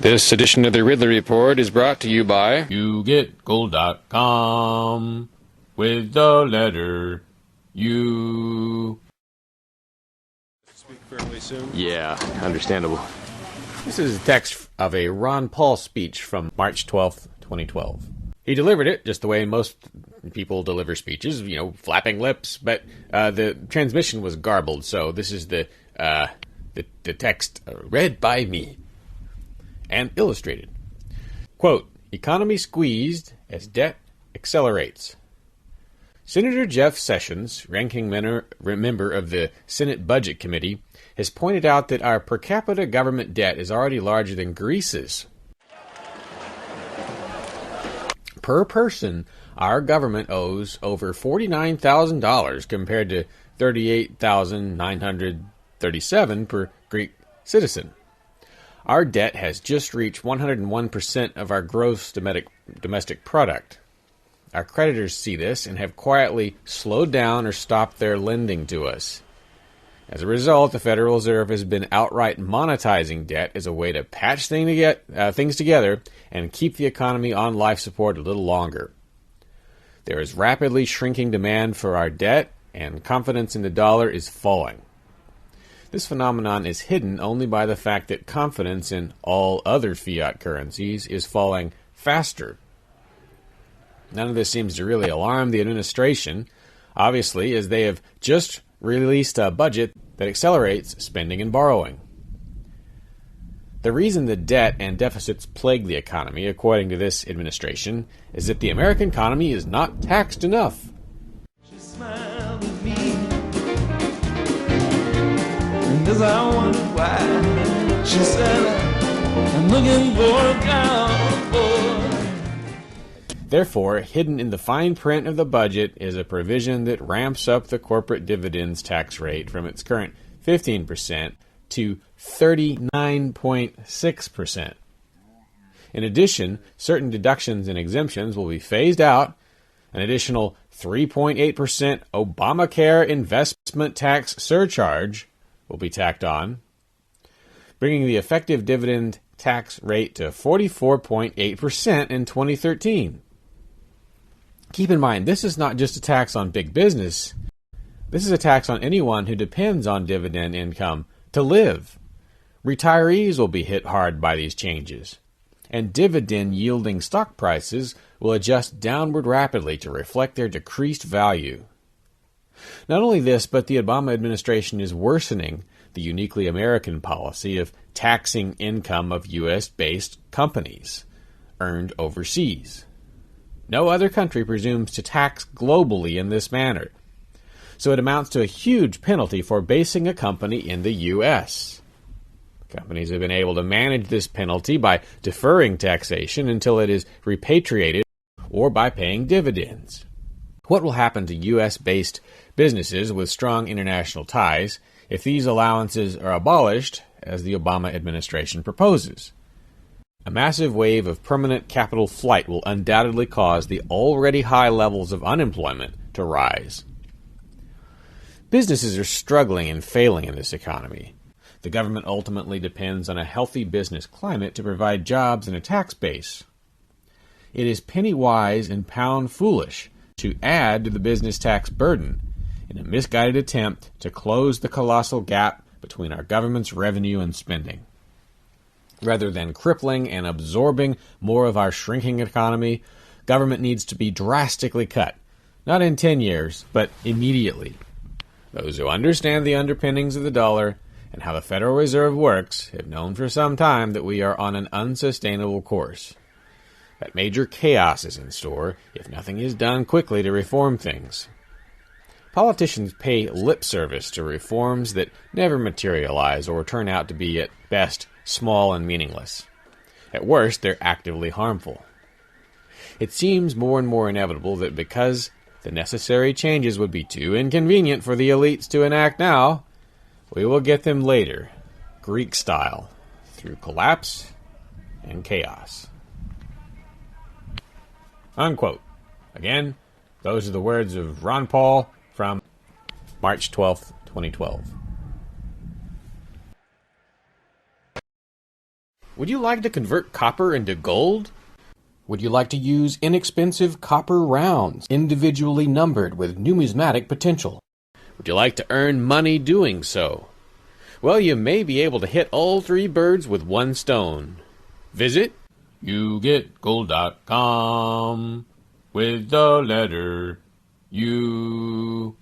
This edition of the Ridley Report is brought to you by YouGetGold.com with the letter U. Speak fairly soon. Yeah, understandable. This is a text of a Ron Paul speech from March 12th, 2012. He delivered it just the way most people deliver speeches, flapping lips, but the transmission was garbled, so this is the text read by me and illustrated. Quote, economy squeezed as debt accelerates. Senator Jeff Sessions, ranking member of the Senate Budget Committee, has pointed out that our per capita government debt is already larger than Greece's. Per person, our government owes over $49,000 compared to $38,937 per Greek citizen. Our debt has just reached 101% of our gross domestic product. Our creditors see this and have quietly slowed down or stopped their lending to us. As a result, the Federal Reserve has been outright monetizing debt as a way to patch things together and keep the economy on life support a little longer. There is rapidly shrinking demand for our debt, and confidence in the dollar is falling. This phenomenon is hidden only by the fact that confidence in all other fiat currencies is falling faster. None of this seems to really alarm the administration, obviously, as they have just released a budget that accelerates spending and borrowing. The reason the debt and deficits plague the economy, according to this administration, is that the American economy is not taxed enough. She smiled at me, and as I wondered why, she said, I'm looking for a cowboy. Therefore, hidden in the fine print of the budget is a provision that ramps up the corporate dividends tax rate from its current 15% to 39.6%. In addition, certain deductions and exemptions will be phased out. An additional 3.8% Obamacare investment tax surcharge will be tacked on, bringing the effective dividend tax rate to 44.8% in 2013. Keep in mind, this is not just a tax on big business. This is a tax on anyone who depends on dividend income to live. Retirees will be hit hard by these changes, and dividend-yielding stock prices will adjust downward rapidly to reflect their decreased value. Not only this, but the Obama administration is worsening the uniquely American policy of taxing income of U.S.-based companies earned overseas. No other country presumes to tax globally in this manner, so it amounts to a huge penalty for basing a company in the U.S. Companies have been able to manage this penalty by deferring taxation until it is repatriated or by paying dividends. What will happen to U.S.-based businesses with strong international ties if these allowances are abolished, as the Obama administration proposes? A massive wave of permanent capital flight will undoubtedly cause the already high levels of unemployment to rise. Businesses are struggling and failing in this economy. The government ultimately depends on a healthy business climate to provide jobs and a tax base. It is penny wise and pound foolish to add to the business tax burden in a misguided attempt to close the colossal gap between our government's revenue and spending. Rather than crippling and absorbing more of our shrinking economy, government needs to be drastically cut, not in 10 years, but immediately. Those who understand the underpinnings of the dollar and how the Federal Reserve works have known for some time that we are on an unsustainable course. That major chaos is in store if nothing is done quickly to reform things. Politicians pay lip service to reforms that never materialize or turn out to be, at best, small and meaningless. At worst, they're actively harmful. It seems more and more inevitable that because the necessary changes would be too inconvenient for the elites to enact now, we will get them later, Greek style, through collapse and chaos. Unquote. Again, those are the words of Ron Paul from March 12th, 2012. Would you like to convert copper into gold? Would you like to use inexpensive copper rounds, individually numbered with numismatic potential? Would you like to earn money doing so? Well, you may be able to hit all three birds with one stone. Visit yougetgold.com with the letter U.